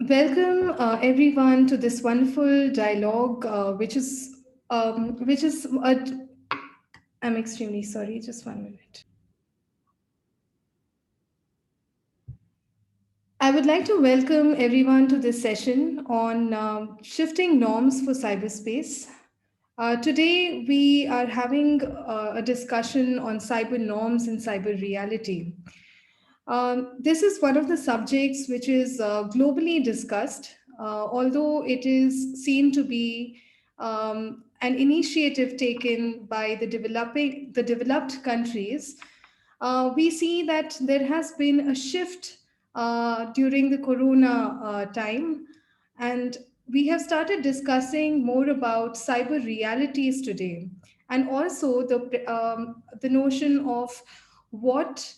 Welcome, everyone, to this wonderful dialogue, which is. I'm extremely sorry. Just 1 minute. I would like to welcome everyone to this session on shifting norms for cyberspace. Today, we are having a discussion on cyber norms and cyber reality. This is one of the subjects which is globally discussed, although it is seen to be an initiative taken by the developed countries. We see that there has been a shift during the corona time, and we have started discussing more about cyber realities today, and also the notion of what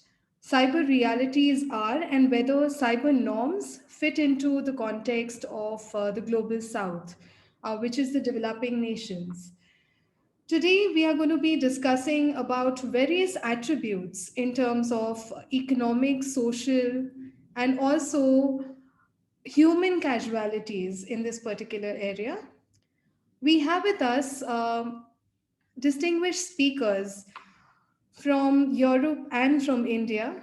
cyber realities are and whether cyber norms fit into the context of the global south, which is the developing nations. Today, we are going to be discussing about various attributes in terms of economic, social, and also human casualties in this particular area. We have with us distinguished speakers from Europe and from India.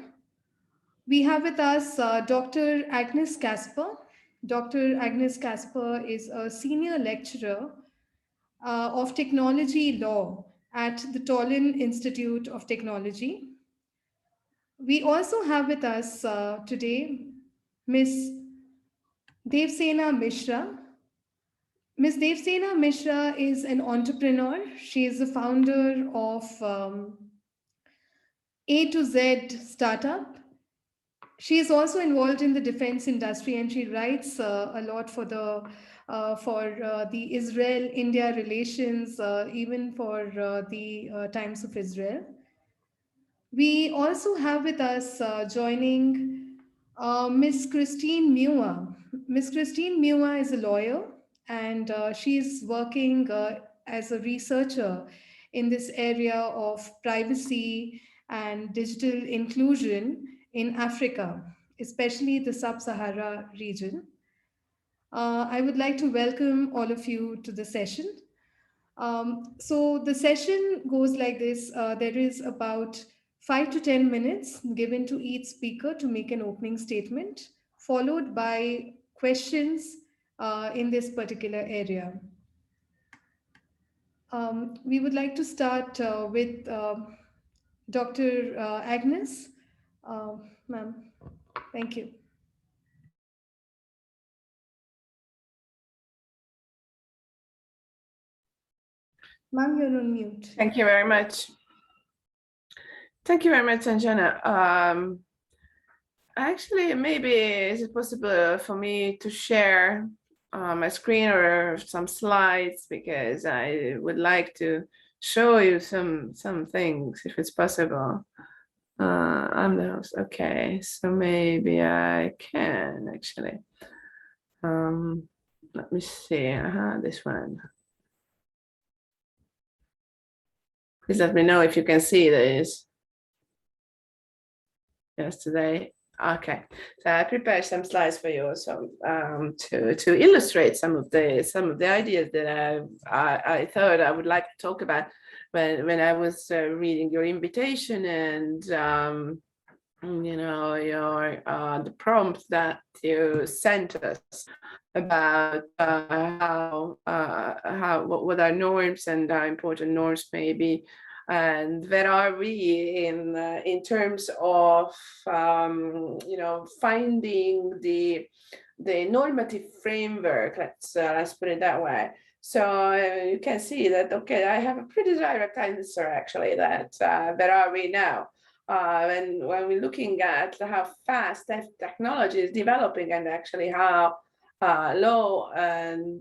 We have with us Dr. Agnes Casper. Dr. Agnes Casper is a senior lecturer of technology law at the Tallinn Institute of Technology. We also have with us today Miss Devsena Mishra. Miss Devsena Mishra is an entrepreneur. She is the founder of A to Z startup. She is also involved in the defense industry, and she writes a lot for the Israel-India relations, even for the Times of Israel. We also have with us joining Miss Christine Muir. Miss Christine Muir is a lawyer, and she's working as a researcher in this area of privacy and digital inclusion in Africa, especially the Sub-Sahara region. I would like to welcome all of you to the session. So the session goes like this. There is about 5 to 10 minutes given to each speaker to make an opening statement, followed by questions in this particular area. We would like to start with Dr. Agnes. Ma'am, thank you. Ma'am, you're on mute. Thank you very much. Thank you very much, Anjana. Actually, maybe is it possible for me to share my screen or some slides, because I would like to show you some things if it's possible. I'm the host. Okay, so maybe I can actually. Let me see. This one. Please let me know if you can see this. Yesterday. Okay, so I prepared some slides for you, so to illustrate some of the ideas that I thought I would like to talk about when I was reading your invitation and you know the prompt that you sent us about what are norms and how important norms may be. And where are we in terms of finding the normative framework? Let's put it that way. So you can see that I have a pretty direct answer actually. That where are we now? When we're looking at how fast technology is developing and actually how law and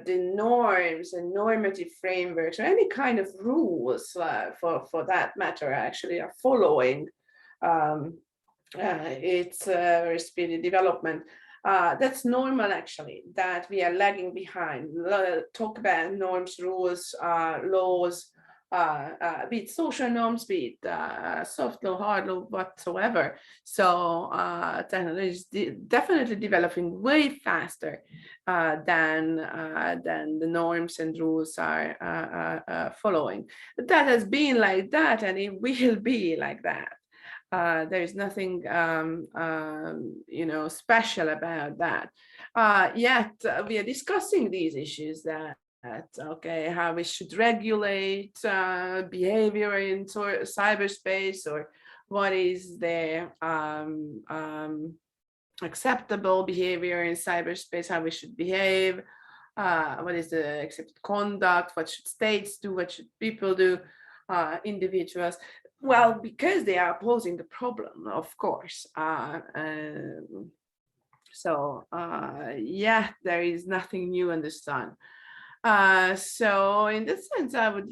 the norms and normative frameworks or any kind of rules for that matter actually are following its very speedy development. That's normal actually, that we are lagging behind. Talk about norms, rules, laws, be it social norms, be it soft law, hard law, whatsoever. So technology is definitely developing way faster than the norms and rules are following. That has been like that, and it will be like that. There is nothing, special about that. Yet we are discussing these issues that, okay, how we should regulate behavior in cyberspace, or what is the acceptable behavior in cyberspace, how we should behave, what is the accepted conduct, what should states do, what should people do, individuals. Well, because they are posing the problem, of course. Yeah, there is nothing new under the sun. So in this sense, I would,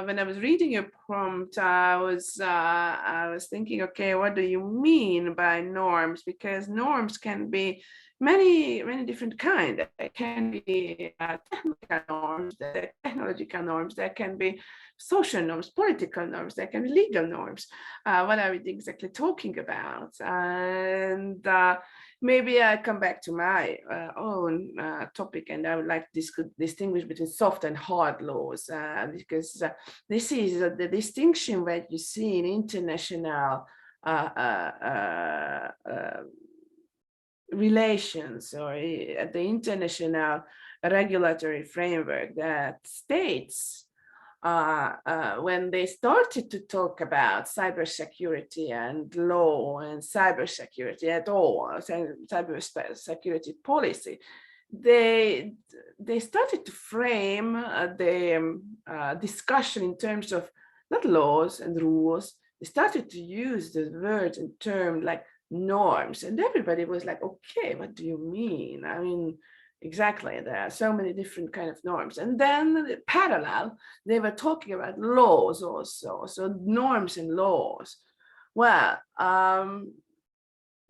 when I was reading your prompt, I was thinking, okay, what do you mean by norms? Because norms can be many different kinds. There can be technical norms, there are technological norms, there can be social norms, political norms, there can be legal norms. What are we exactly talking about? And maybe I come back to my own topic, and I would like to distinguish between soft and hard laws, because this is the distinction that you see in international relations, or at the international regulatory framework, that states, when they started to talk about cybersecurity and law and cybersecurity at all, cybersecurity policy, they started to frame the discussion in terms of not laws and rules. They started to use the word and term like norms, and everybody was like, okay, what do you mean? I mean, exactly, there are so many different kind of norms. And then parallel, they were talking about laws also, so norms and laws. Well,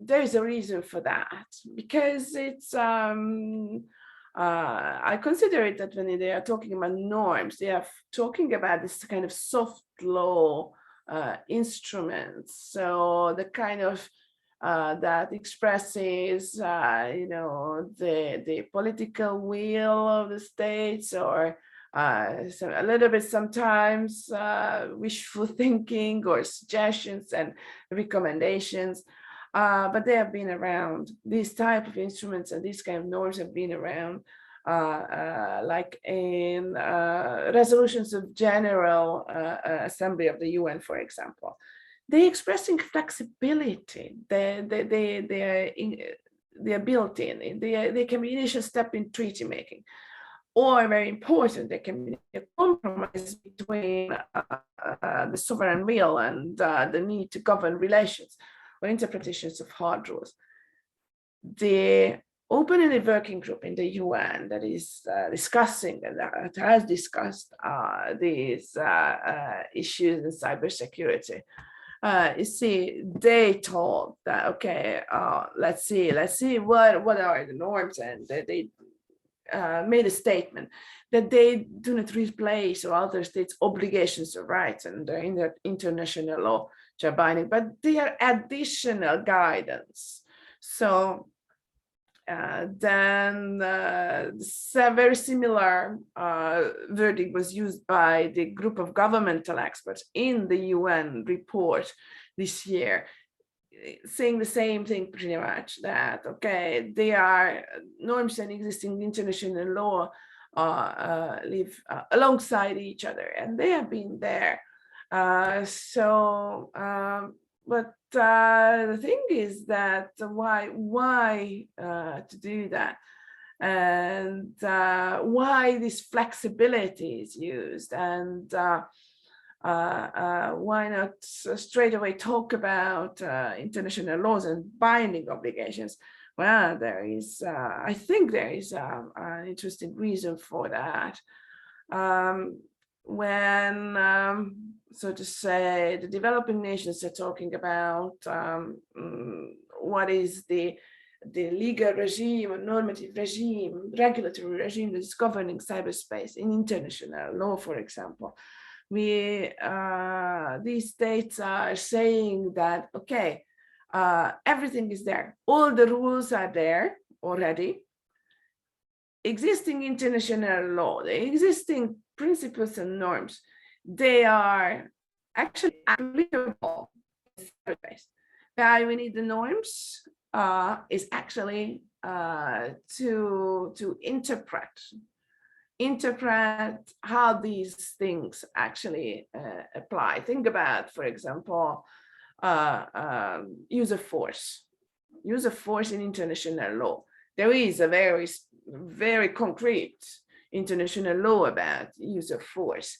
there is a reason for that, because it's I consider it that when they are talking about norms, they are talking about this kind of soft law instruments, so the kind of that expresses, the political will of the states, or so a little bit sometimes wishful thinking or suggestions and recommendations. But they have been around. These type of instruments and these kind of norms have been around, like in resolutions of General Assembly of the UN, for example. They're expressing flexibility. They are built in. They can be initial step in treaty making, or very important, they can be a compromise between the sovereign will and the need to govern relations, or interpretations of hard rules. The open-ended working group in the UN that is discussing and that has discussed these issues in cybersecurity, you see, they told that, okay, let's see what are the norms, and they made a statement that they do not replace or alter states' obligations or rights and in the international law, which are binding, but they are additional guidance. So then very similar verdict was used by the group of governmental experts in the UN report this year, saying the same thing pretty much, that, okay, they are norms and existing international law live alongside each other, and they have been there. But the thing is that why to do that, and why this flexibility is used, and why not straight away talk about international laws and binding obligations? Well, there is, I think there is an interesting reason for that. When, so to say, the developing nations are talking about what is the legal regime or normative regime, regulatory regime that is governing cyberspace in international law, for example. these states are saying that, okay, everything is there. All the rules are there already. Existing international law, the existing principles and norms, they are actually applicable in cyberspace. Why we need the norms is actually to interpret how these things actually apply. Think about, for example, use of force in international law. There is a very concrete international law about use of force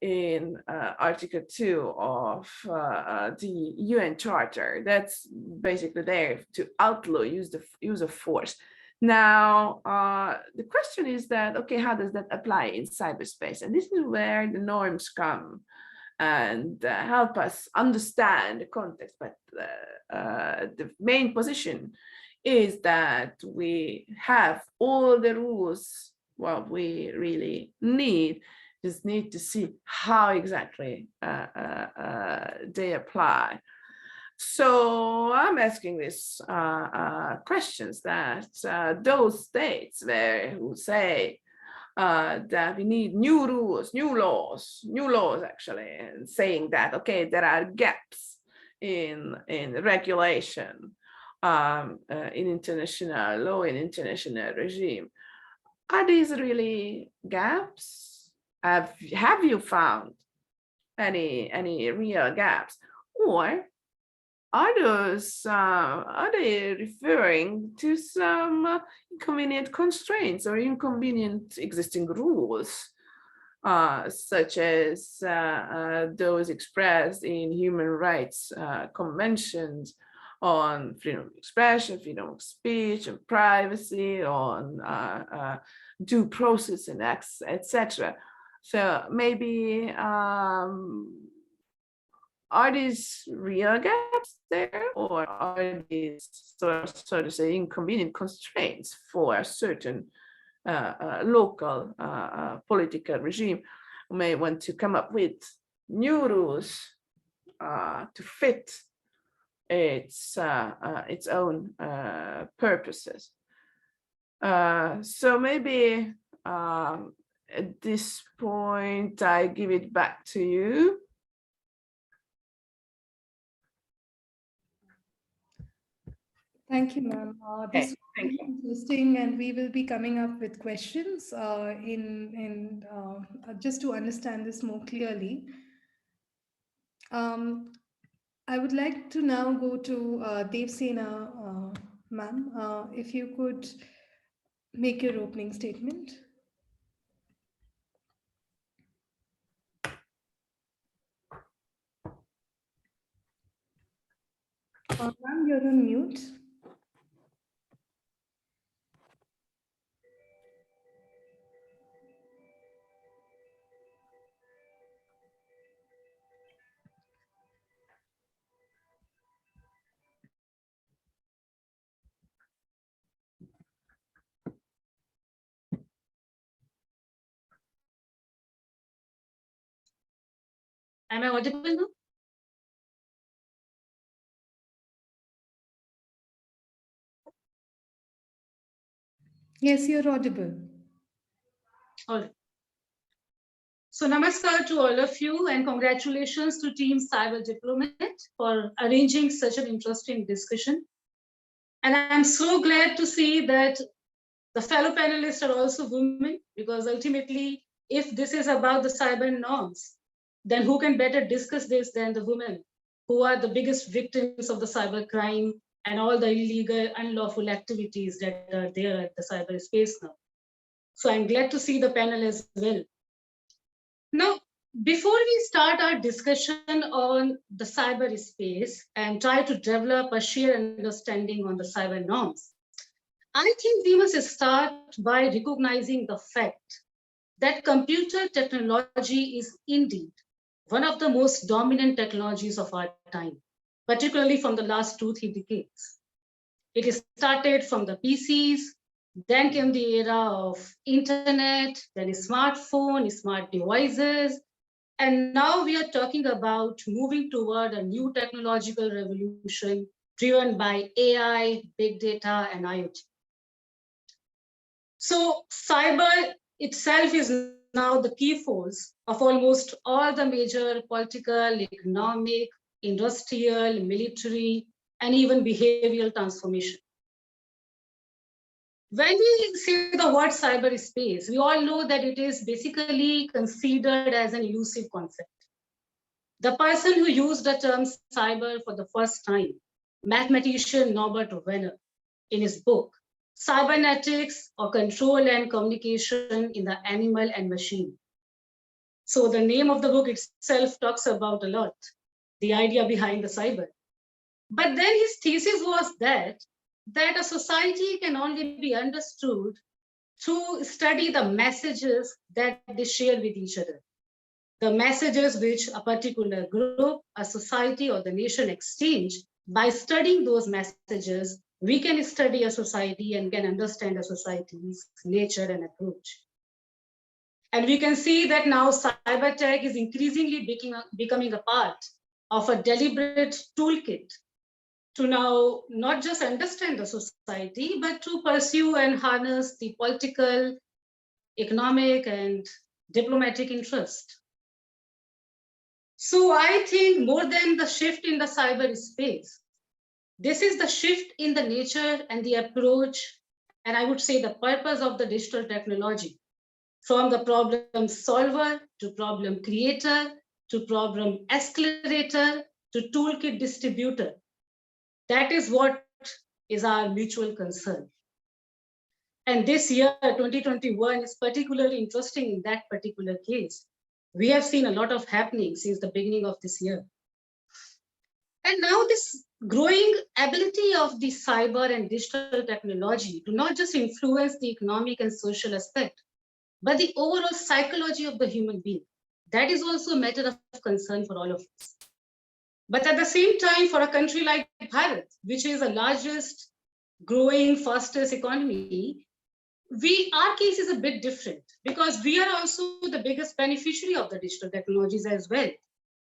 in Article 2 of the UN Charter. That's basically there to outlaw use of force. Now, the question is that, okay, how does that apply in cyberspace? And this is where the norms come and help us understand the context. But the main position is that we have all the rules what we really need, just need to see how exactly they apply. So I'm asking these questions that those states who say that we need new rules, new laws actually, and saying that, okay, there are gaps in regulation, in international law, in international regime. Are these really gaps? Have you found any real gaps, or are they referring to some inconvenient constraints or inconvenient existing rules, such as those expressed in human rights conventions on freedom of expression, freedom of speech, and privacy, on due process and etc. So maybe are these real gaps there, or are these so to say inconvenient constraints for a certain local political regime who may want to come up with new rules to fit its own purposes? So maybe at this point I give it back to you. Thank you, ma'am. This was really interesting, and we will be coming up with questions just to understand this more clearly. I would like to now go to Devsena, ma'am. If you could make your opening statement. Ma'am, you're on mute. Am I audible now? Yes, you're audible. All right. So namaskar to all of you, and congratulations to Team Cyber Diplomat for arranging such an interesting discussion. And I'm so glad to see that the fellow panelists are also women, because ultimately, if this is about the cyber norms, then who can better discuss this than the women, who are the biggest victims of the cyber crime and all the illegal, unlawful activities that are there at the cyberspace now. So I'm glad to see the panel as well. Now, before we start our discussion on the cyberspace and try to develop a shared understanding on the cyber norms, I think we must start by recognizing the fact that computer technology is indeed one of the most dominant technologies of our time, particularly from the last 2-3 decades. It started from the PCs, then came the era of internet, then smartphone, smart devices, And now we are talking about moving toward a new technological revolution driven by AI, big data, and IoT. So cyber itself is now the key force of almost all the major political, economic, industrial, military, and even behavioral transformation. When we say the word cyberspace, we all know that it is basically considered as an elusive concept. The person who used the term cyber for the first time, mathematician Norbert Wiener, in his book, Cybernetics or Control and Communication in the Animal and Machine. So the name of the book itself talks about a lot, the idea behind the cyber. But then his thesis was that a society can only be understood to study the messages that they share with each other. The messages which a particular group, a society, or the nation exchange. By studying those messages, we can study a society and can understand a society's nature and approach. And we can see that now cyber tech is increasingly becoming a part of a deliberate toolkit to now not just understand the society, but to pursue and harness the political, economic, and diplomatic interest. So I think more than the shift in the cyberspace, this is the shift in the nature and the approach, and I would say the purpose of the digital technology, from the problem solver to problem creator, to problem accelerator, to toolkit distributor. That is what is our mutual concern. And this year, 2021, is particularly interesting in that particular case. We have seen a lot of happening since the beginning of this year. And now this growing ability of the cyber and digital technology to not just influence the economic and social aspect, but the overall psychology of the human being. That is also a matter of concern for all of us. But at the same time, for a country like Bharat, which is the largest, growing, fastest economy, our case is a bit different because we are also the biggest beneficiary of the digital technologies as well.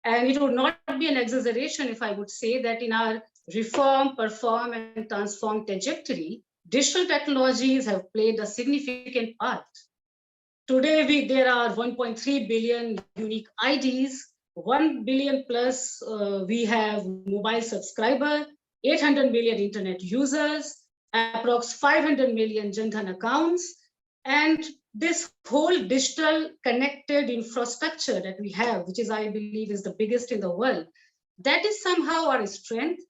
And it would not be an exaggeration if I would say that in our reform, perform, and transform trajectory, digital technologies have played a significant part. Today, there are 1.3 billion unique IDs, 1 billion plus we have mobile subscriber, 800 million internet users, approx 500 million Jan-Dhan accounts, and this whole digital connected infrastructure that we have, which is, I believe, is the biggest in the world, that is somehow our strength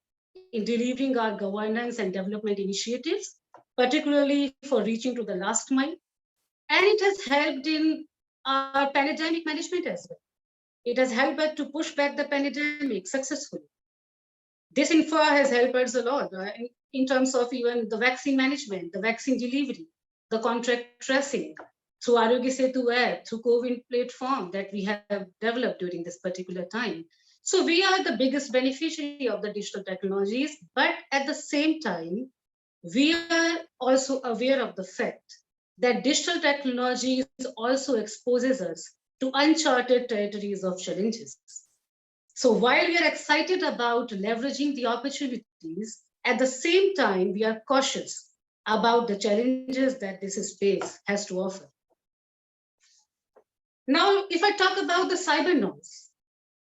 in delivering our governance and development initiatives, particularly for reaching to the last mile. And it has helped in our pandemic management as well. It has helped us to push back the pandemic successfully. This info has helped us a lot in terms of even the vaccine management, the vaccine delivery, the contract tracing, through Arogya Setu app, through COVID platform that we have developed during this particular time. So we are the biggest beneficiary of the digital technologies, but at the same time, we are also aware of the fact that digital technologies also exposes us to uncharted territories of challenges. So while we are excited about leveraging the opportunities, at the same time, we are cautious about the challenges that this space has to offer. Now, if I talk about the Cybernorms,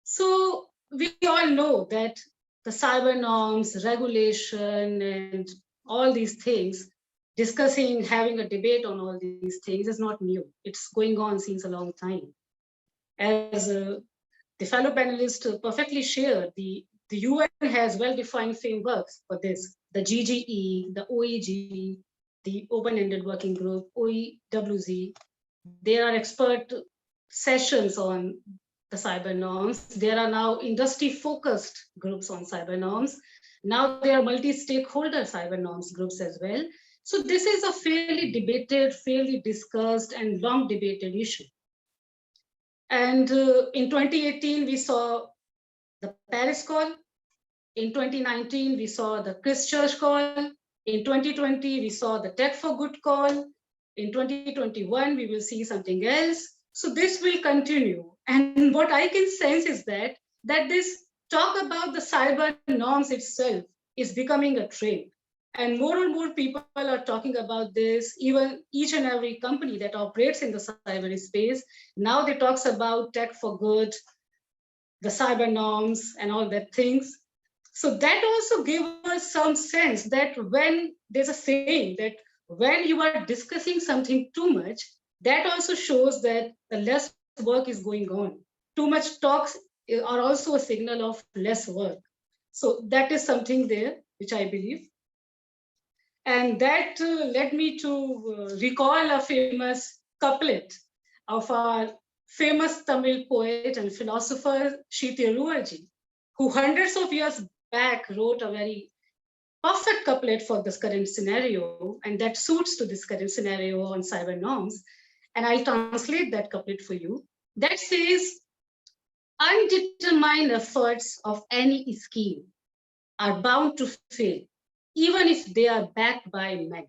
so we all know that the Cybernorms, regulation, and all these things, discussing, having a debate on all these things is not new. It's going on since a long time. As the fellow panelists perfectly shared, the UN has well-defined frameworks for this, the GGE, the OEG, the Open-Ended Working Group, OEWZ. There are expert sessions on the cyber norms. There are now industry-focused groups on cyber norms. Now there are multi-stakeholder cyber norms groups as well. So this is a fairly debated, fairly discussed, and long debated issue. And in 2018, we saw the Paris call. In 2019, we saw the Christchurch call. In 2020, we saw the Tech for Good call. In 2021, we will see something else. So this will continue. And what I can sense is that this talk about the cyber norms itself is becoming a trend. And more people are talking about this. Even each and every company that operates in the cyberspace, now they talks about tech for good, the cyber norms and all that things. So that also gives us some sense that when there's a saying that when you are discussing something too much, that also shows that the less work is going on. Too much talks are also a signal of less work. So that is something there, which I believe. And that led me to recall a famous couplet of our famous Tamil poet and philosopher Sri Thiruvarji, who hundreds of years back wrote a very perfect couplet for this current scenario, and that suits to this current scenario on cyber norms. And I'll translate that couplet for you. That says, undetermined efforts of any scheme are bound to fail, even if they are backed by men.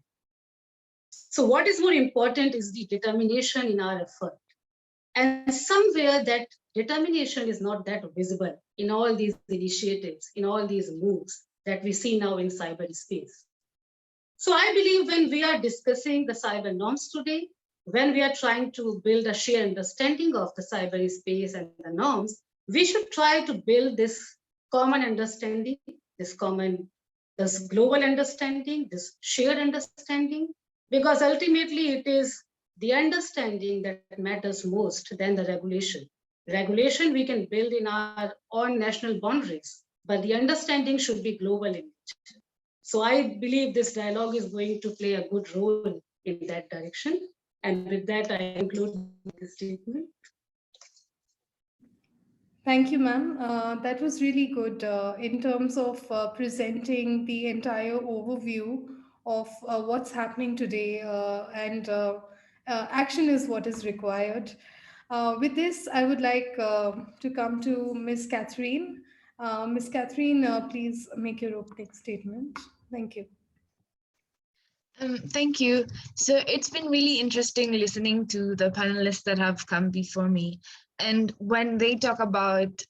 So what is more important is the determination in our effort. And somewhere that determination is not that visible in all these initiatives, in all these moves that we see now in cyberspace. So I believe when we are discussing the cyber norms today, when we are trying to build a shared understanding of the cyberspace and the norms, we should try to build this common understanding, this global understanding, this shared understanding, because ultimately it is the understanding that matters most than the regulation. Regulation we can build in our own national boundaries, but the understanding should be global in nature. So I believe this dialogue is going to play a good role in that direction. And with that, I conclude the statement. Thank you, ma'am. That was really good in terms of presenting the entire overview of what's happening today, and action is what is required. With this, I would like to come to Ms. Catherine. Ms. Catherine, please make your opening statement. Thank you. Thank you. So it's been really interesting listening to the panelists that have come before me, and when they talk about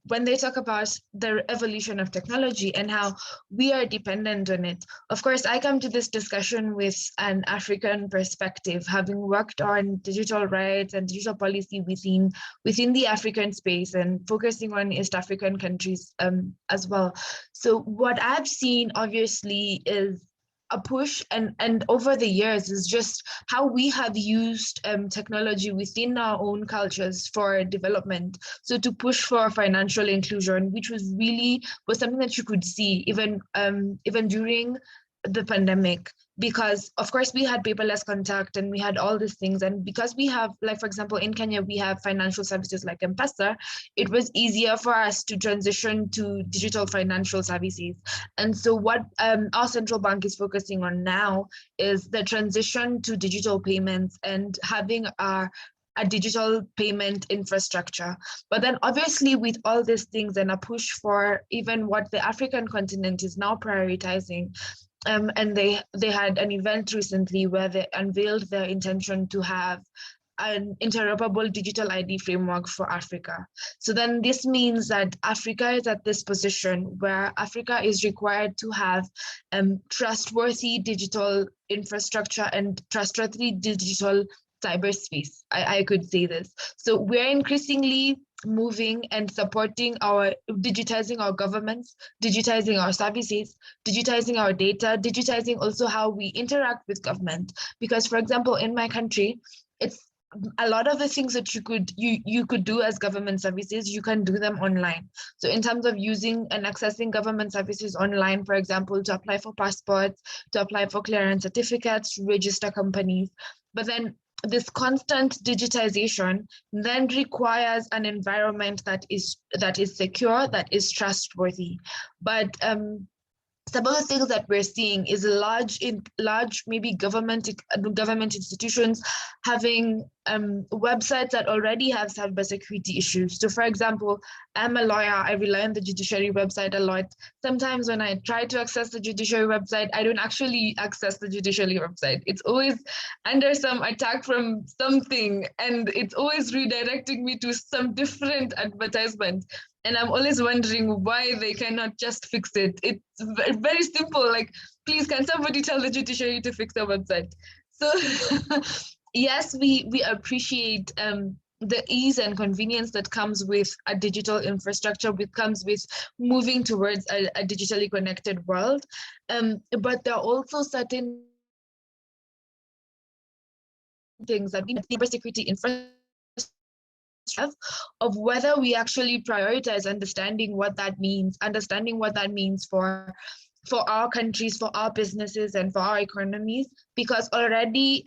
when they talk about the evolution of technology and how we are dependent on it. Of course, I come to this discussion with an African perspective, having worked on digital rights and digital policy within the African space and focusing on East African countries as well. So what I've seen obviously is a push, and over the years is just how we have used technology within our own cultures for development. So to push for financial inclusion, which was something that you could see even during the pandemic, because of course we had paperless contact and we had all these things, and because we have, like for example in Kenya we have financial services like M-Pesa, it was easier for us to transition to digital financial services. And so what our central bank is focusing on now is the transition to digital payments and having a digital payment infrastructure. But then obviously with all these things and a push for even what the African continent is now prioritizing, and they had an event recently where they unveiled their intention to have an interoperable digital ID framework for Africa. So then this means that Africa is at this position where Africa is required to have trustworthy digital infrastructure and trustworthy digital cyberspace. I could say this. So we're increasingly moving and supporting digitizing our governments, digitizing our services, digitizing our data, digitizing also how we interact with government. Because for example, in my country, it's a lot of the things that you could do as government services, you can do them online. So in terms of using and accessing government services online, for example, to apply for passports, to apply for clearance certificates, to register companies. But then this constant digitization then requires an environment that is secure, that is trustworthy. But some of the things that we're seeing is large maybe government institutions having websites that already have cybersecurity issues. So for example, I'm a lawyer, I rely on the judiciary website a lot. Sometimes when I try to access the judiciary website, I don't actually access the judiciary website. It's always under some attack from something, and it's always redirecting me to some different advertisement. And I'm always wondering why they cannot just fix it. It's very simple. Like, please, can somebody tell the judiciary to fix their website? So yes, we appreciate the ease and convenience that comes with a digital infrastructure, which comes with moving towards a digitally connected world. But there are also certain things that we need cybersecurity infrastructure of whether we actually prioritize understanding what that means for our countries, for our businesses, and for our economies. Because already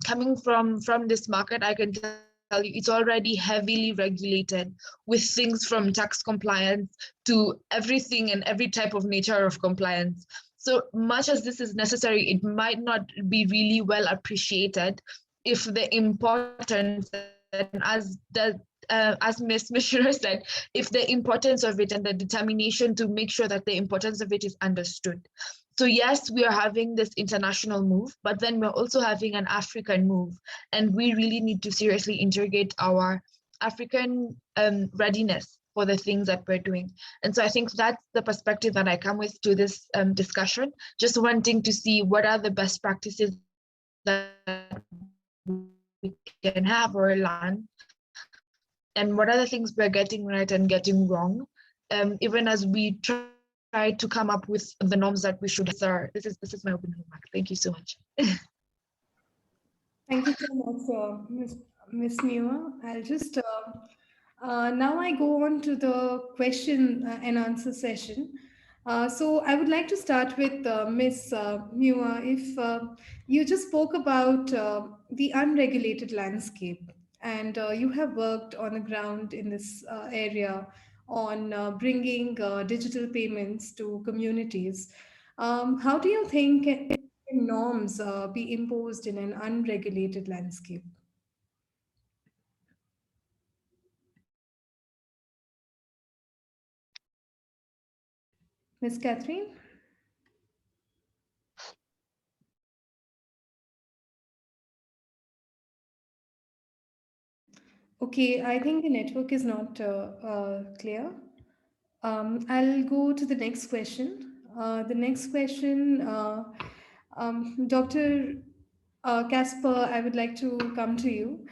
coming from this market, I can tell you it's already heavily regulated, with things from tax compliance to everything and every type of nature of compliance. So much as this is necessary, it might not be really well appreciated if the importance, and as Ms. Mishra said, if the importance of it and the determination to make sure that the importance of it is understood. So yes, we are having this international move, but then we're also having an African move, and we really need to seriously integrate our African readiness for the things that we're doing. And so I think that's the perspective that I come with to this discussion, just wanting to see what are the best practices that we can have or learn, and what are the things we're getting right and getting wrong, even as we try to come up with the norms that we should. Sir, this is my opening remark. Thank you so much. Thank you so much, Ms. Muir. I'll just now I go on to the question and answer session. So I would like to start with Ms. Muir. If you just spoke about the unregulated landscape, and you have worked on the ground in this area on bringing digital payments to communities. How do you think can norms be imposed in an unregulated landscape? Ms. Catherine? Okay, I think the network is not clear. I'll go to the next question. The next question, Dr. Casper, I would like to come to you.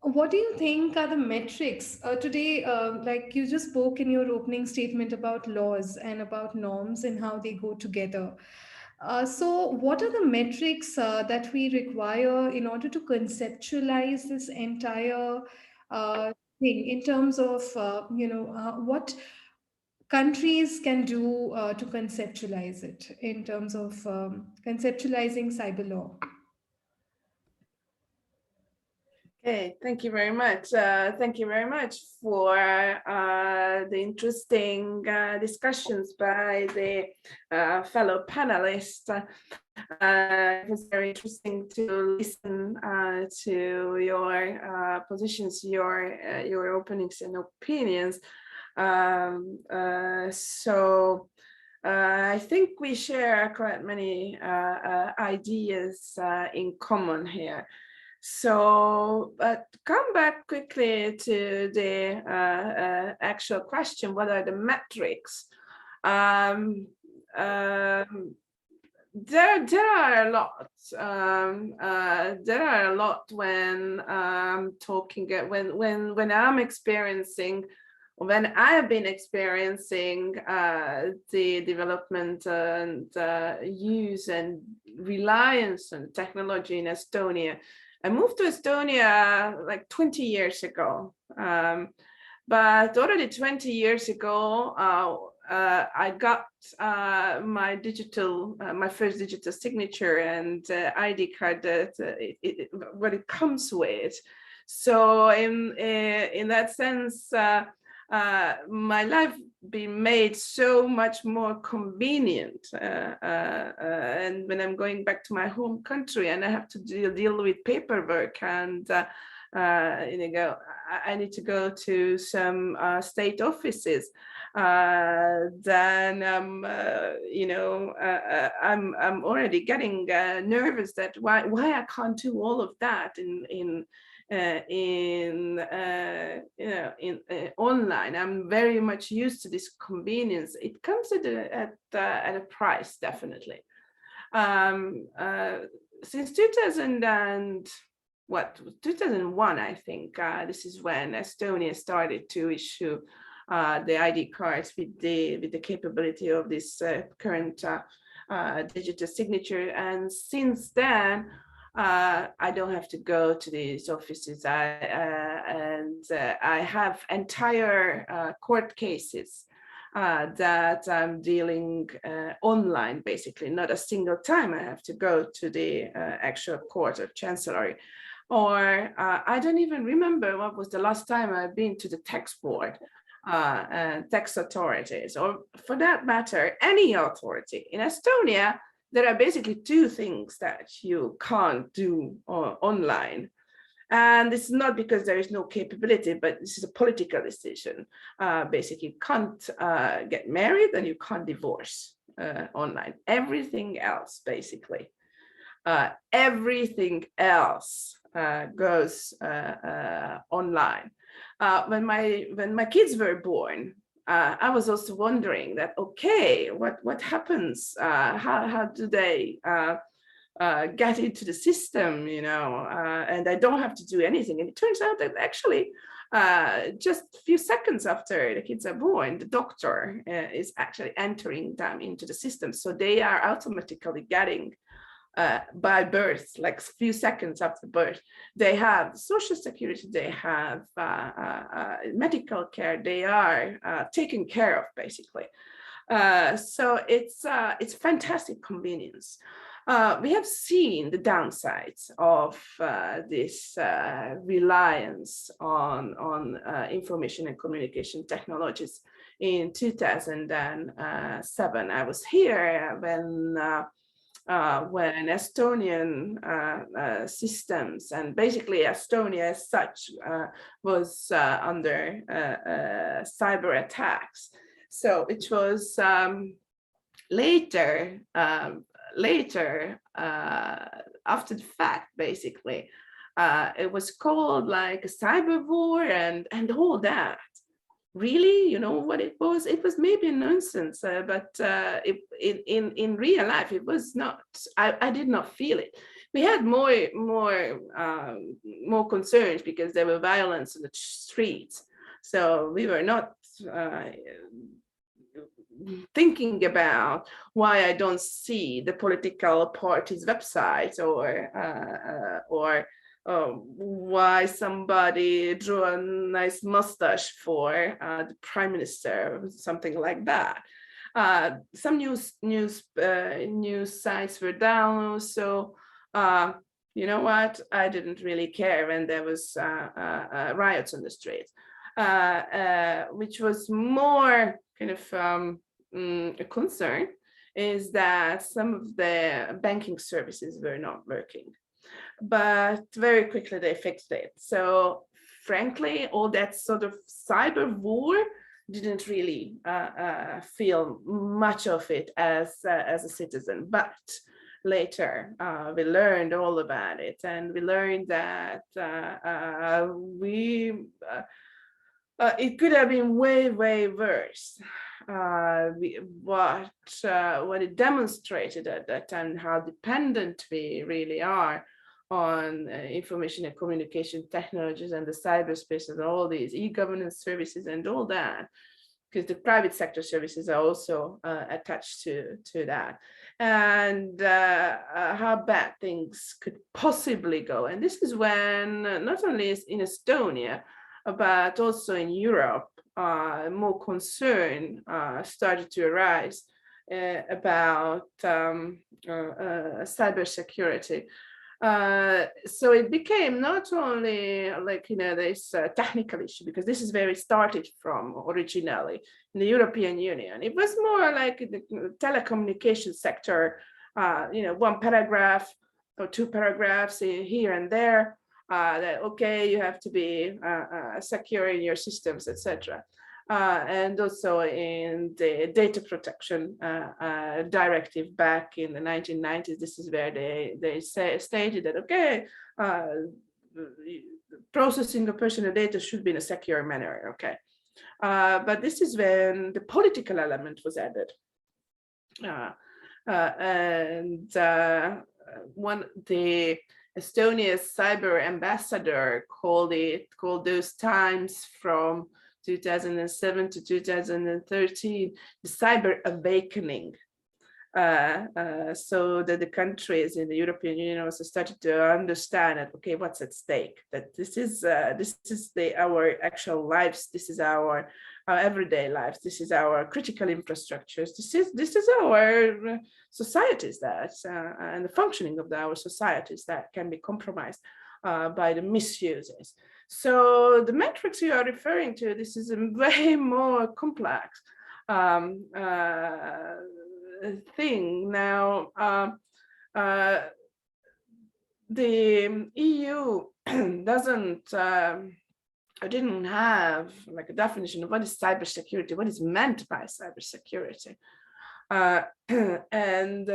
What do you think are the metrics today? Like you just spoke in your opening statement about laws and about norms and how they go together. So, what are the metrics that we require in order to conceptualize this entire thing in terms of, what countries can do to conceptualize it in terms of conceptualizing cyber law? Okay, thank you very much. Thank you very much for the interesting discussions by the fellow panelists. It was very interesting to listen to your positions, your openings and opinions. So I think we share quite many ideas in common here. So, but come back quickly to the actual question: what are the metrics? There are a lot. There are a lot when talking when I'm experiencing. When I have been experiencing the development and use and reliance on technology in Estonia, I moved to Estonia like 20 years ago. But already 20 years ago, I got my first digital signature and ID card that what it comes with. So in that sense, my life been made so much more convenient. And when I'm going back to my home country and I have to deal with paperwork and I need to go to some state offices, then I'm already getting nervous that why I can't do all of that in online. I'm very much used to this convenience. It comes at a price, definitely. Since 2001, I think, this is when Estonia started to issue the ID cards with the capability of this current digital signature. And since then, I don't have to go to these offices. I have entire court cases that I'm dealing online, basically. Not a single time I have to go to the actual court or chancellery. Or I don't even remember what was the last time I've been to the tax board and tax authorities, or for that matter, any authority. In Estonia, there are basically two things that you can't do online. And it's not because there is no capability, but this is a political decision. Basically, you can't get married and you can't divorce online. Everything else, basically, everything else goes online. When my kids were born, I was also wondering that, okay, what happens? How do they get into the system, and I don't have to do anything. And it turns out that actually just a few seconds after the kids are born, the doctor is actually entering them into the system. So they are automatically getting by birth, like a few seconds after birth, they have social security, they have medical care, they are taken care of, basically. So it's fantastic convenience. We have seen the downsides of this reliance on information and communication technologies. In 2007, I was here when Estonian systems, and basically Estonia as such, was under cyber attacks. So it was later, after the fact, basically, it was called like a cyber war and all that. Really, you know what it was? It was maybe nonsense, but in real life, it was not. I did not feel it. We had more concerns because there were violence in the streets. So we were not thinking about why I don't see the political parties' websites or why somebody drew a nice mustache for the prime minister, something like that. Some news sites were down, so you know what? I didn't really care when there was riots on the streets, which was more kind of a concern, is that some of the banking services were not working. But very quickly they fixed it. So frankly, all that sort of cyber war didn't really feel much of it as a citizen. But later we learned all about it, and we learned that it could have been way worse. What it demonstrated at that time, how dependent we really are on information and communication technologies and the cyberspace and all these e-governance services and all that, because the private sector services are also attached to that, and how bad things could possibly go. And this is when not only in Estonia, but also in Europe, more concern started to arise about cybersecurity. So it became not only like, this technical issue, because this is where it started from originally in the European Union. It was more like the telecommunication sector, one paragraph or two paragraphs here and there, that, okay, you have to be secure in your systems, etc. And also in the data protection directive back in the 1990s, this is where they stated that, okay, processing of personal data should be in a secure manner, okay. But this is when the political element was added. The Estonia's cyber ambassador called those times from 2007 to 2013 the cyber awakening, so that the countries in the European Union also started to understand that, okay, what's at stake, that this is our actual lives, this is our everyday lives, this is our critical infrastructures, this is our societies that and the functioning of our societies that can be compromised by the misuses. So the metrics you are referring to, this is a way more complex thing. Now, the EU didn't have like a definition of what is cybersecurity, what is meant by cybersecurity, and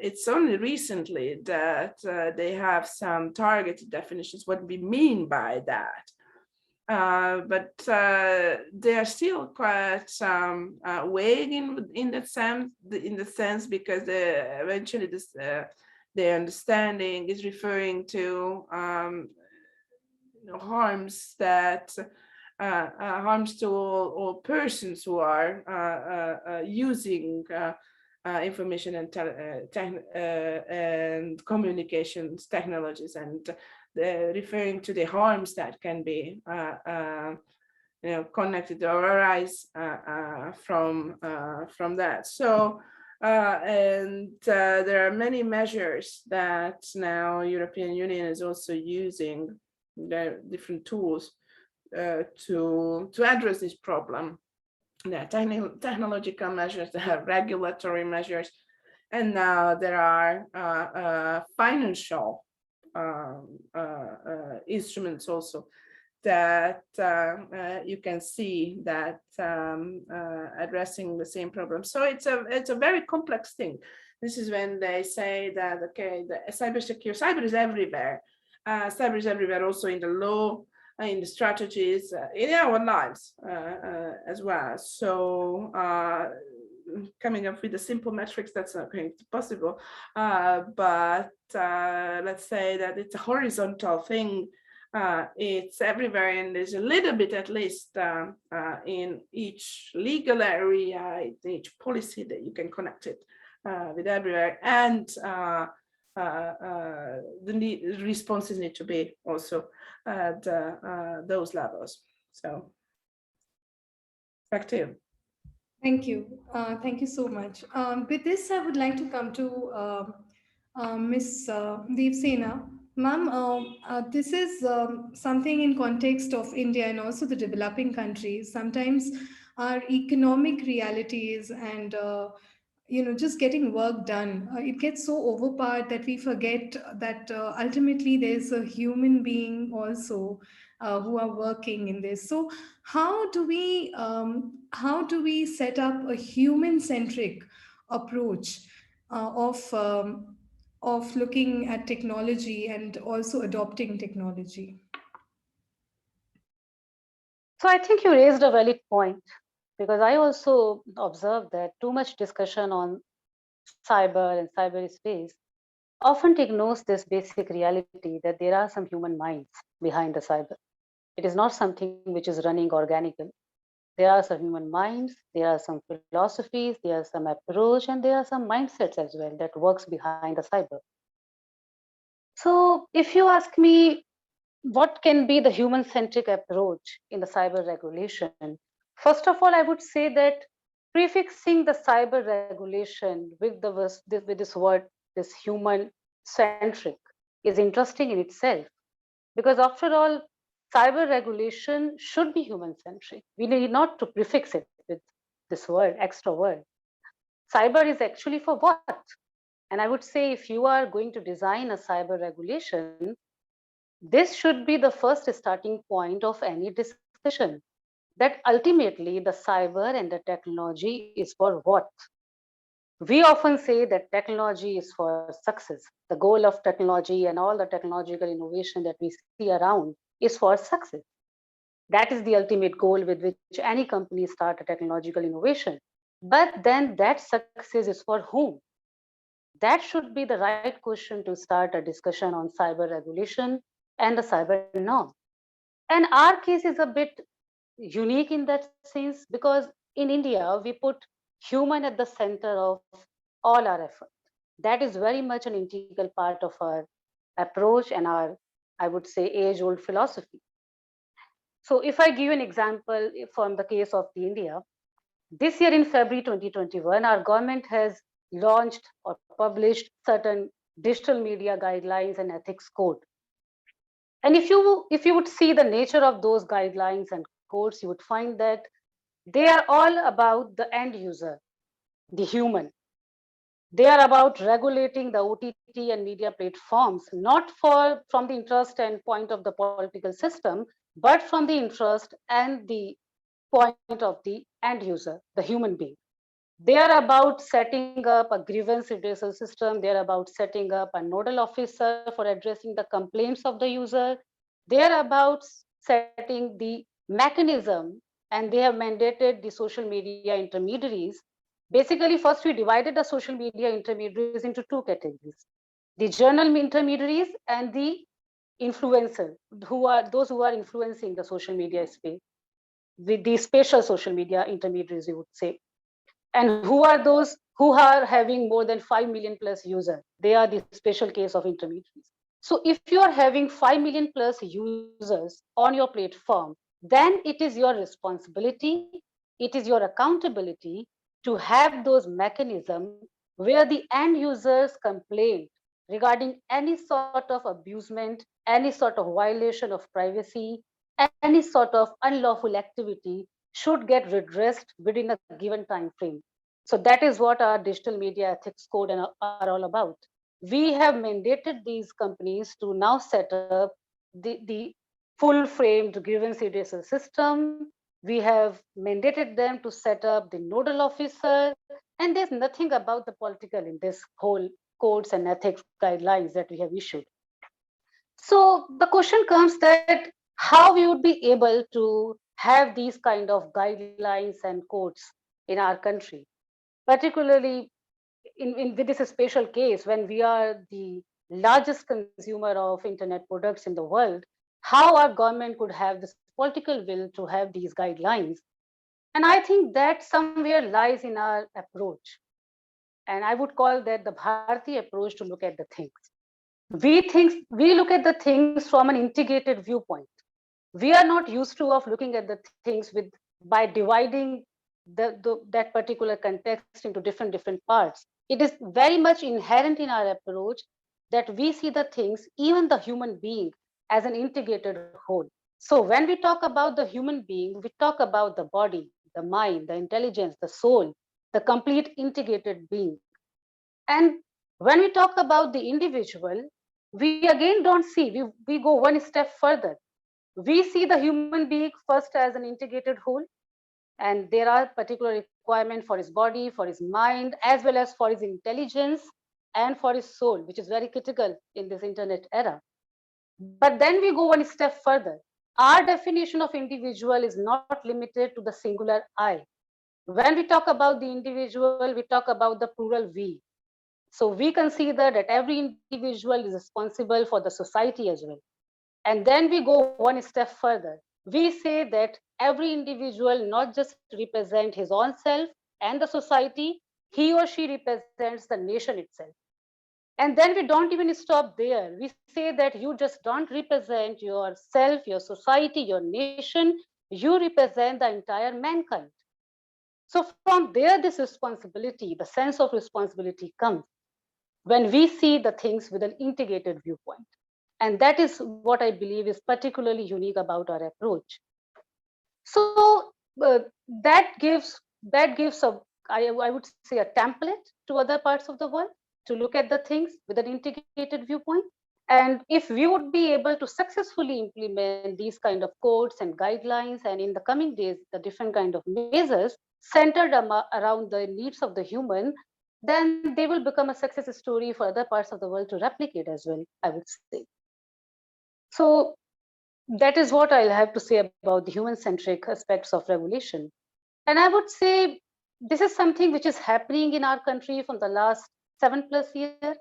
it's only recently that they have some targeted definitions what we mean by that. But they are still quite vague in that sense, because eventually their understanding is referring to harms that harms to all persons who are using information and communications technologies, and referring to the harms that can be connected or arise from that. So there are many measures that now European Union is also using, the different tools to address this problem. There are technological measures, there are regulatory measures, and now there are financial instruments also that you can see that addressing the same problem. So it's a very complex thing. This is when they say that, okay, the cyber is everywhere. Cyber is everywhere, also in the law, in the strategies, in our lives as well. So coming up with the simple metrics, that's not going to be possible. But let's say that it's a horizontal thing. It's everywhere, and there's a little bit, at least, in each legal area, in each policy, that you can connect it with everywhere. And the responses need to be also at those levels. So back to you. Thank you. Thank you so much. With this, I would like to come to Ms. Devsena. Ma'am, this is something in context of India and also the developing countries. Sometimes our economic realities and just getting work done, it gets so overpowered that we forget that ultimately there's a human being also who are working in this. So how do we set up a human-centric approach of looking at technology and also adopting technology? So I think you raised a valid point, because I also observed that too much discussion on cyber and cyberspace often ignores this basic reality that there are some human minds behind the cyber. It is not something which is running organically. There are some human minds, there are some philosophies, there are some approach, and there are some mindsets as well that works behind the cyber. So if you ask me, what can be the human-centric approach in the cyber regulation? First of all, I would say that prefixing the cyber regulation with this word, this human centric, is interesting in itself. Because after all, cyber regulation should be human centric. We need not to prefix it with this word, extra word. Cyber is actually for what? And I would say if you are going to design a cyber regulation, this should be the first starting point of any discussion, that ultimately the cyber and the technology is for what? We often say that technology is for success. The goal of technology and all the technological innovation that we see around is for success. That is the ultimate goal with which any company start a technological innovation. But then that success is for whom? That should be the right question to start a discussion on cyber regulation and the cyber norm. And our case is a bit unique in that sense because in India, we put human at the center of all our effort. That is very much an integral part of our approach and our, I would say, age old philosophy. So, if I give you an example from the case of the India, this year in February 2021, our government has launched or published certain digital media guidelines and ethics code. And if you would see the nature of those guidelines and codes, you would find that they are all about the end user, the human. They are about regulating the OTT and media platforms, not from the interest and point of the political system, but from the interest and the point of the end user, the human being. They are about setting up a grievance redressal system. They are about setting up a nodal officer for addressing the complaints of the user. They are about setting the mechanism, and they have mandated the social media intermediaries. Basically, first we divided the social media intermediaries into two categories: the journal intermediaries and the influencer, who are those who are influencing the social media space, the spatial social media intermediaries, you would say. And who are those who are having more than 5 million plus users? They are the special case of intermediaries. So if you are having 5 million plus users on your platform, then it is your responsibility, it is your accountability to have those mechanisms where the end users complain regarding any sort of abusement, any sort of violation of privacy, any sort of unlawful activity should get redressed within a given time frame. So that is what our digital media ethics code are all about. We have mandated these companies to now set up the full-framed grievance redressal system. We have mandated them to set up the nodal officer, and there's nothing about the political in this whole codes and ethics guidelines that we have issued. So the question comes that how we would be able to have these kind of guidelines and codes in our country, particularly with this special case when we are the largest consumer of internet products in the world. How our government could have this political will to have these guidelines? And I think that somewhere lies in our approach, and I would call that the Bharati approach to look at the things. We look at the things from an integrated viewpoint. We are not used to of looking at the things with by dividing that particular context into different parts. It is very much inherent in our approach that we see the things, even the human being, as an integrated whole. So when we talk about the human being, we talk about the body, the mind, the intelligence, the soul, the complete integrated being. And when we talk about the individual, we again don't see, we go one step further. We see the human being first as an integrated whole, and there are particular requirements for his body, for his mind, as well as for his intelligence and for his soul, which is very critical in this internet era. But then we go one step further. Our definition of individual is not limited to the singular I. When we talk about the individual, we talk about the plural we. So we consider that every individual is responsible for the society as well. And then we go one step further. We say that every individual not just represent his own self and the society, he or she represents the nation itself. And then we don't even stop there. We say that you just don't represent yourself, your society, your nation, you represent the entire mankind. So from there, this responsibility, the sense of responsibility comes when we see the things with an integrated viewpoint. And that is what I believe is particularly unique about our approach. So that gives a, I would say, a template to other parts of the world to look at the things with an integrated viewpoint. And if we would be able to successfully implement these kind of codes and guidelines, and in the coming days, the different kind of measures centered around the needs of the human, then they will become a success story for other parts of the world to replicate as well, I would say. So that is what I'll have to say about the human-centric aspects of regulation. And I would say this is something which is happening in our country from the last 7+ years.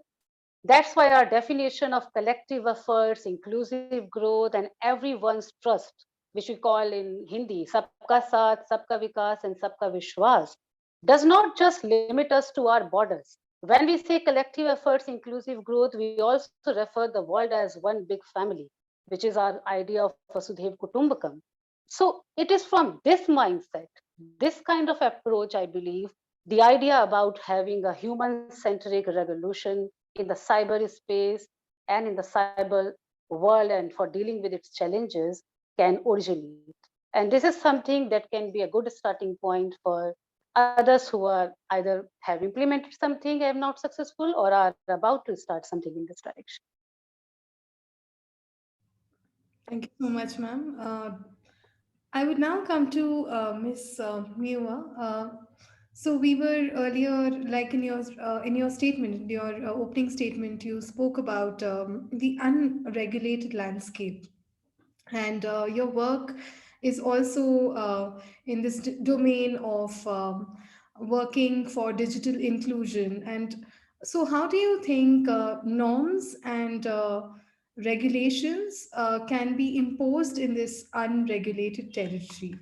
That's why our definition of collective efforts, inclusive growth, and everyone's trust, which we call in Hindi, Sabka Saath, Sabka Vikas, and Sabka Vishwas, does not just limit us to our borders. When we say collective efforts, inclusive growth, we also refer the world as one big family, which is our idea of Vasudhaiva Kutumbakam. So it is from this mindset, this kind of approach, I believe, the idea about having a human-centric revolution in the cyberspace and in the cyber world and for dealing with its challenges can originate. And this is something that can be a good starting point for others who are either have implemented something and not successful or are about to start something in this direction. Thank you so much, ma'am. I would now come to Miss Miwa. So we were earlier, like in your statement, in your opening statement, you spoke about the unregulated landscape, and your work is also in this domain of working for digital inclusion. And so, how do you think norms and regulations can be imposed in this unregulated territory?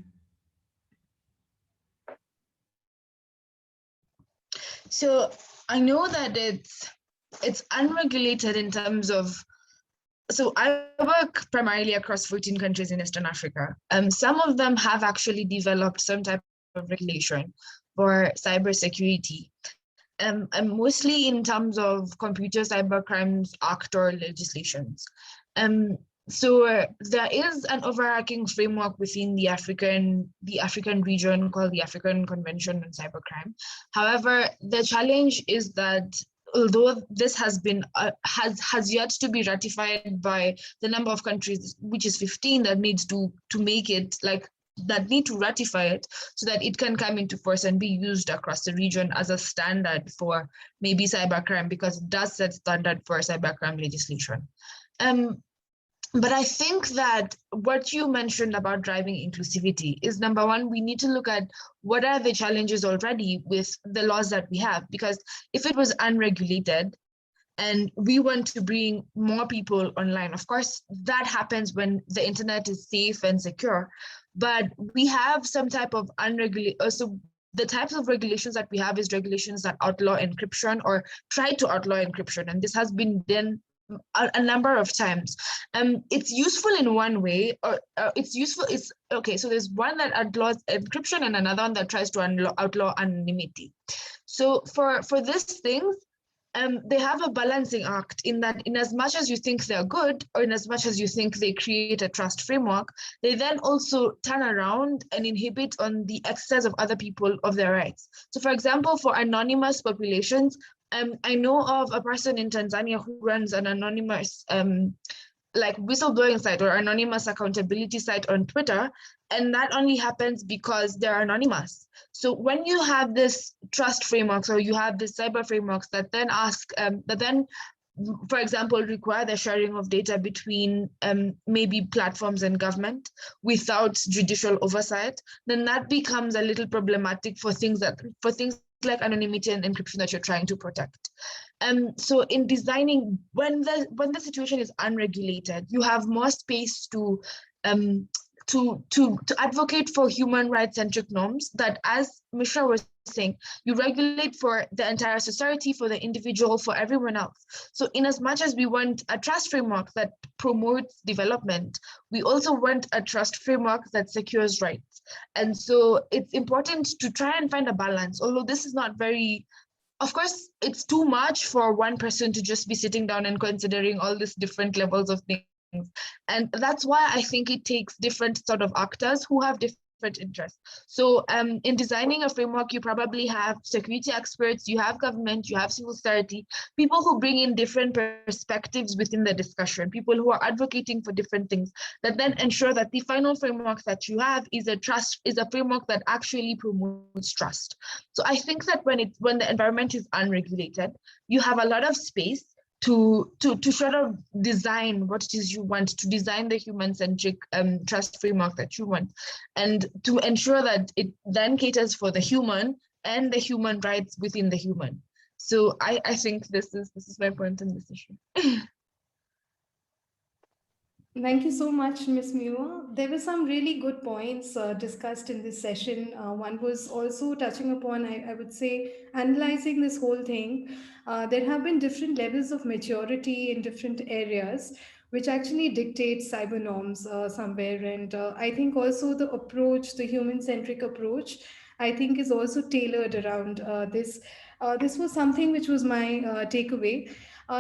So I know that it's unregulated in terms of, so I work primarily across 14 countries in Eastern Africa. Some of them have actually developed some type of regulation for cybersecurity, and mostly in terms of Computer Cybercrimes Act or legislations. So there is an overarching framework within the African region called the African Convention on Cybercrime. However, the challenge is that although this has been has yet to be ratified by the number of countries, which is 15, that needs to make it that need to ratify it so that it can come into force and be used across the region as a standard for maybe cybercrime, because it does set standard for cybercrime legislation. But I think that what you mentioned about driving inclusivity is, number one, we need to look at what are the challenges already with the laws that we have, because if it was unregulated and we want to bring more people online, of course, that happens when the internet is safe and secure. But we have some type of unregulated, so the types of regulations that we have is regulations that outlaw encryption or try to outlaw encryption. And this has been done a number of times. It's useful in one way, or it's useful, it's okay, so there's one that outlaws encryption and another one that tries to outlaw anonymity. So for these things, they have a balancing act in that, in as much as you think they're good, or in as much as you think they create a trust framework, they then also turn around and inhibit on the exercise of other people of their rights. So for example, for anonymous populations, I know of a person in Tanzania who runs an anonymous whistleblowing site or anonymous accountability site on Twitter, and that only happens because they're anonymous. So when you have this trust frameworks, or you have this cyber frameworks that then for example, require the sharing of data between maybe platforms and government without judicial oversight, then that becomes a little problematic for things like anonymity and encryption that you're trying to protect. So in designing, when the situation is unregulated, you have more space to advocate for human rights centric norms that, as Mishra was saying you regulate for the entire society, for the individual, for everyone else. So in as much as we want a trust framework that promotes development, we also want a trust framework that secures rights. And so it's important to try and find a balance, although this is not very, of course, it's too much for one person to just be sitting down and considering all these different levels of things. And that's why I think it takes different sort of actors who have different interests. So in designing a framework, you probably have security experts, you have government, you have civil society, people who bring in different perspectives within the discussion, people who are advocating for different things, that then ensure that the final framework that you have is a framework that actually promotes trust. So I think that when the environment is unregulated, you have a lot of space to sort of design what it is you want, to design the human-centric trust framework that you want, and to ensure that it then caters for the human and the human rights within the human. So I think this is my point on this issue. Thank you so much, Ms. Muir. There were some really good points discussed in this session. One was also touching upon, I would say, analyzing this whole thing. There have been different levels of maturity in different areas, which actually dictate cyber norms somewhere. And I think also the approach, the human-centric approach, I think is also tailored around this. This was something which was my takeaway.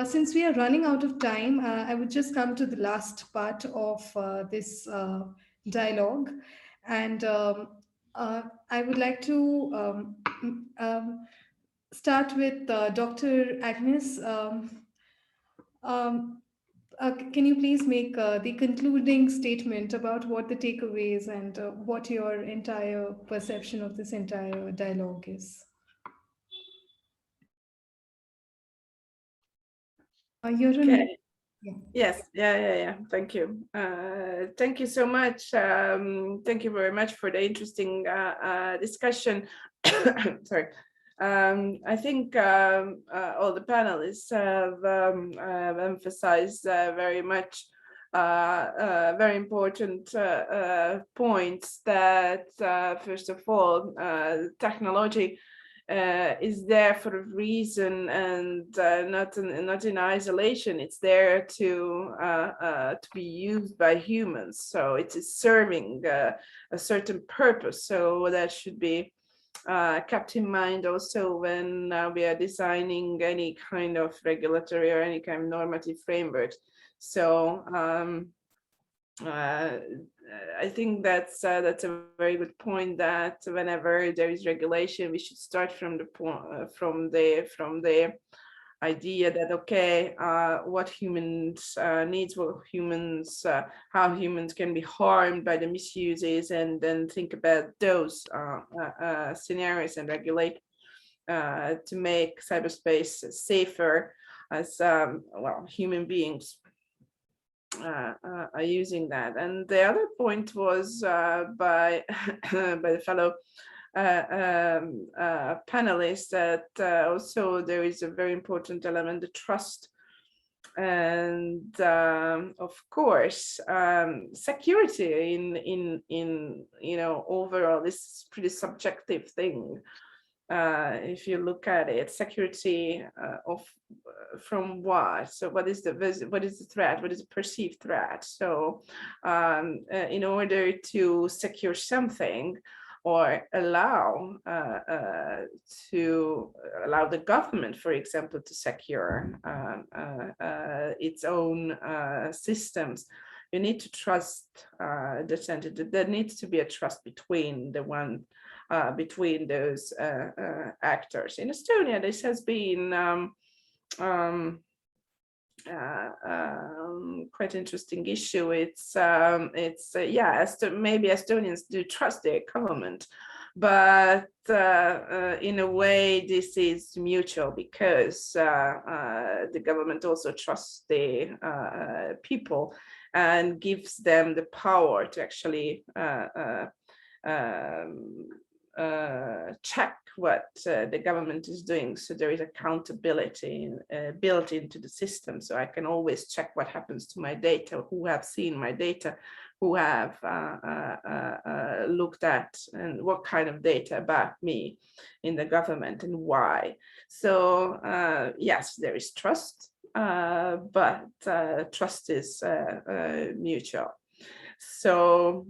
Since we are running out of time, I would just come to the last part of this dialogue. And I would like to start with Dr. Agnes. Um, can you please make the concluding statement about what the takeaways and what your entire perception of this entire dialogue is? You're on mute. Okay. Yes. Yeah. Thank you. Thank you so much. Thank you very much for the interesting discussion. Sorry. I think all the panelists have emphasized very much very important points that, first of all, technology is there for a reason, and not in isolation. It's there to be used by humans, so it is serving a certain purpose. So that should be kept in mind also when we are designing any kind of regulatory or any kind of normative framework. So I think that's a very good point, that whenever there is regulation, we should start from the idea that, okay, what humans needs, what humans, how humans can be harmed by the misuses, and then think about those scenarios and regulate to make cyberspace safer, as well, human beings are using that. And the other point was by by the fellow panelists, that also there is a very important element, the trust, and of course security in overall, this is pretty subjective thing. If you look at it, security from what? So what is the threat? What is the perceived threat? So in order to secure something, or allow the government, for example, to secure its own systems, you need to trust the center. There needs to be a trust between between those actors. In Estonia, this has been quite interesting issue. It's maybe Estonians do trust their government, but in a way this is mutual, because the government also trusts the people and gives them the power to actually check what the government is doing. So there is accountability built into the system. So I can always check what happens to my data, who have seen my data, who have looked at and what kind of data about me in the government and why. So yes, there is trust, but trust is mutual. So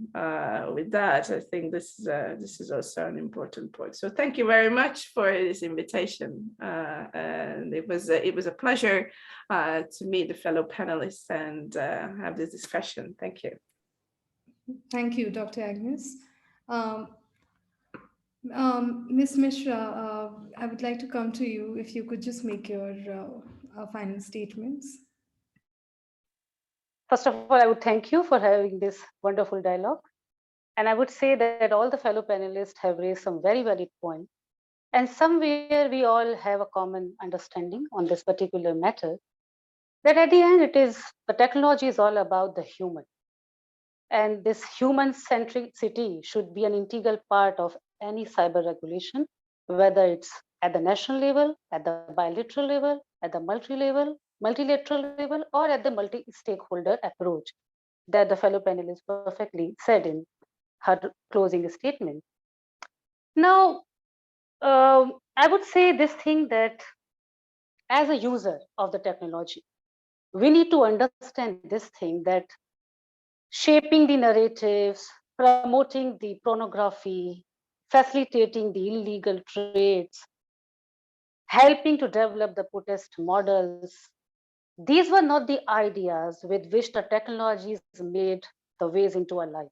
with that, I think this is also an important point. So thank you very much for this invitation, and it was a pleasure to meet the fellow panelists and have this discussion. Thank you. Thank you, Dr. Agnes. Ms. Mishra, I would like to come to you if you could just make your final statements. First of all, I would thank you for having this wonderful dialogue. And I would say that all the fellow panelists have raised some very valid points. And somewhere we all have a common understanding on this particular matter, that at the end, the technology is all about the human. And this human centricity should be an integral part of any cyber regulation, whether it's at the national level, at the bilateral level, at the multilateral level, or at the multi-stakeholder approach that the fellow panelists perfectly said in her closing statement. Now, I would say this thing that as a user of the technology, we need to understand this thing that shaping the narratives, promoting the pornography, facilitating the illegal trades, helping to develop the protest models. These were not the ideas with which the technologies made the ways into our life.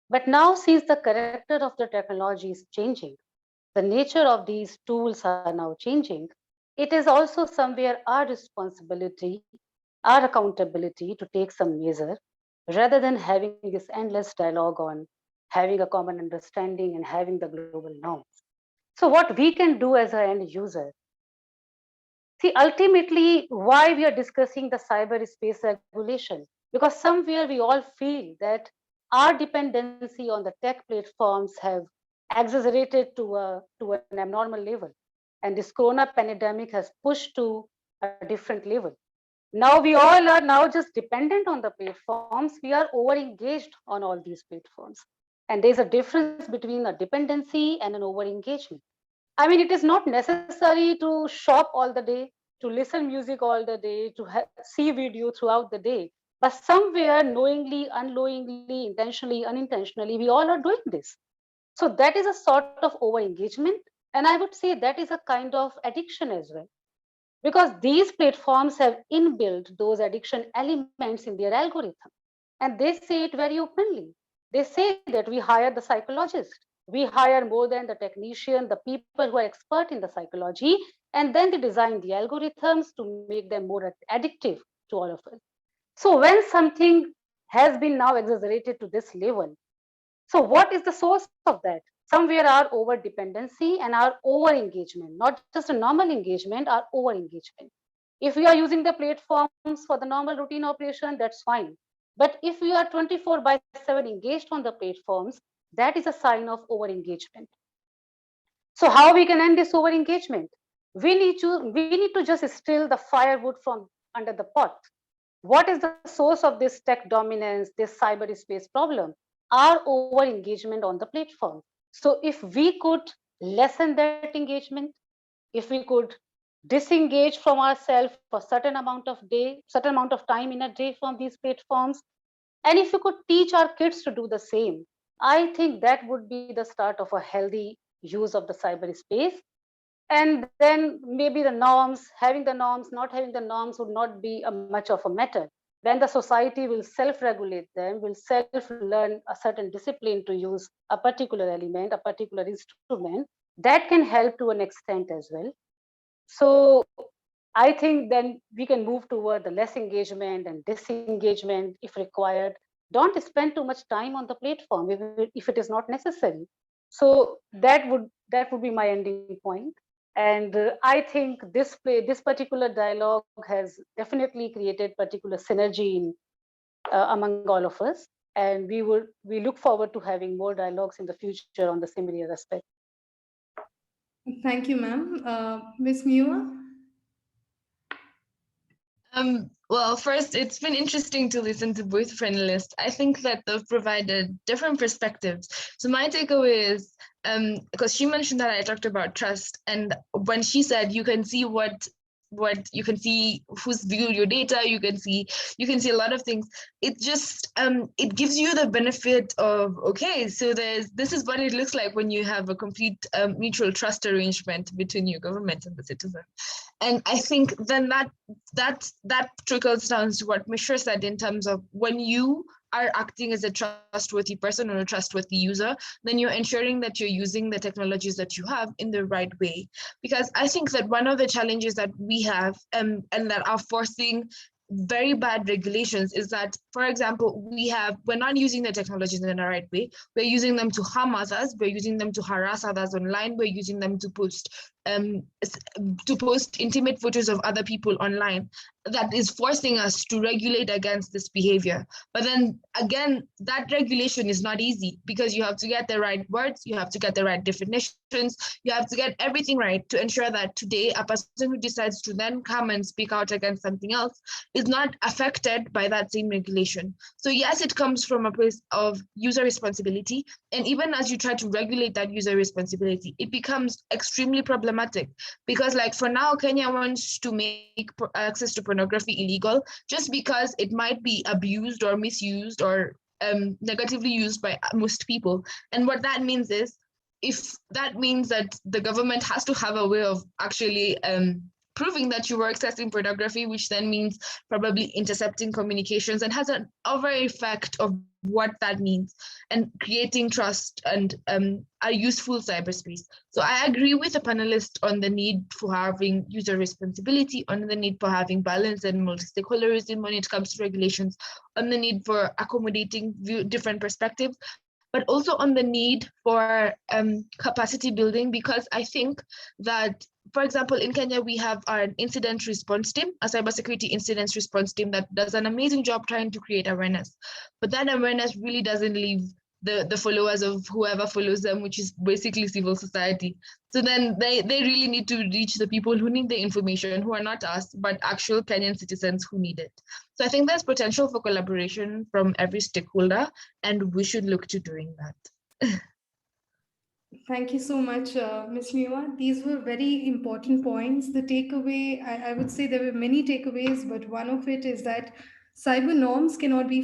But now, since the character of the technology is changing, the nature of these tools are now changing, it is also somewhere our responsibility, our accountability to take some measure rather than having this endless dialogue on having a common understanding and having the global norms. So what we can do as an end user, see, ultimately why we are discussing the cyberspace regulation, because somewhere we all feel that our dependency on the tech platforms have exaggerated to an abnormal level. And this corona pandemic has pushed to a different level. Now we all are now just dependent on the platforms. We are over engaged on all these platforms. And there's a difference between a dependency and an over engagement. I mean, it is not necessary to shop all the day, to listen music all the day, to see video throughout the day. But somewhere, knowingly, unknowingly, intentionally, unintentionally, we all are doing this. So that is a sort of over engagement. And I would say that is a kind of addiction as well, because these platforms have inbuilt those addiction elements in their algorithm. And they say it very openly. They say that we hire the psychologist, we hire more than the technician, the people who are expert in the psychology, and then they design the algorithms to make them more addictive to all of us. So when something has been now exaggerated to this level, so what is the source of that? Somewhere our over dependency and our over engagement, not just a normal engagement, our over engagement. If we are using the platforms for the normal routine operation, that's fine. But if we are 24/7 engaged on the platforms, that is a sign of over engagement. So how we can end this over engagement? We need to just steal the firewood from under the pot. What is the source of this tech dominance, this cyberspace problem? Our over engagement on the platform. So if we could lessen that engagement, if we could disengage from ourselves for certain amount of time in a day from these platforms, and if we could teach our kids to do the same, I think that would be the start of a healthy use of the cyberspace. And then maybe the norms, having the norms, not having the norms would not be a much of a matter. When the society will self-regulate them, will self-learn a certain discipline to use a particular element, a particular instrument, that can help to an extent as well. So I think then we can move toward the less engagement and disengagement if required. Don't spend too much time on the platform if it is not necessary. So that would be my ending point. And I think this particular dialogue has definitely created particular synergy among all of us. And we look forward to having more dialogues in the future on the similar aspect. Thank you, ma'am. Ms. Mua? Well, first, it's been interesting to listen to both panelists. I think that they've provided different perspectives. So my takeaway is, because she mentioned that I talked about trust, and when she said you can see what you can see who's viewed your data, you can see a lot of things. It just it gives you the benefit of, okay, so this is what it looks like when you have a complete mutual trust arrangement between your government and the citizen. And I think then that trickles down to what Mishra said in terms of when you are acting as a trustworthy person or a trustworthy user, then you're ensuring that you're using the technologies that you have in the right way. Because I think that one of the challenges that we have and that are forcing very bad regulations is that, for example, we're not using the technologies in the right way. We're using them to harm others. We're using them to harass others online. We're using them to post intimate photos of other people online. That is forcing us to regulate against this behavior. But then again, that regulation is not easy because you have to get the right words, you have to get the right definitions, you have to get everything right to ensure that today a person who decides to then come and speak out against something else is not affected by that same regulation. So yes, it comes from a place of user responsibility. And even as you try to regulate that user responsibility, it becomes extremely problematic because, like, for now, Kenya wants to make access to pornography illegal just because it might be abused or misused or negatively used by most people. And what that means is, if that means that the government has to have a way of actually proving that you were accessing pornography, which then means probably intercepting communications and has an over effect of what that means and creating trust and a useful cyberspace. So I agree with the panelist on the need for having user responsibility, on the need for having balance and multi-stakeholderism when it comes to regulations, on the need for accommodating different perspectives, but also on the need for capacity building, because I think that, for example, in Kenya, we have an incident response team, a cybersecurity incident response team that does an amazing job trying to create awareness. But that awareness really doesn't leave the followers of whoever follows them, which is basically civil society. So then they really need to reach the people who need the information, who are not us, but actual Kenyan citizens who need it. So I think there's potential for collaboration from every stakeholder, and we should look to doing that. Thank you so much, Ms. Miwa. These were very important points. The takeaway, I would say there were many takeaways, but one of it is that cyber norms cannot be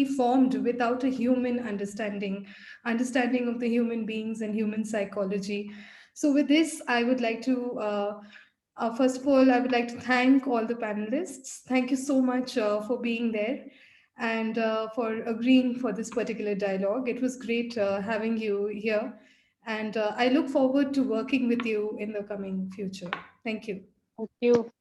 formed without a human understanding of the human beings and human psychology. So with this, I would like to, first of all, I would like to thank all the panelists. Thank you so much for being there and for agreeing for this particular dialogue. It was great having you here. And I look forward to working with you in the coming future. Thank you. Thank you.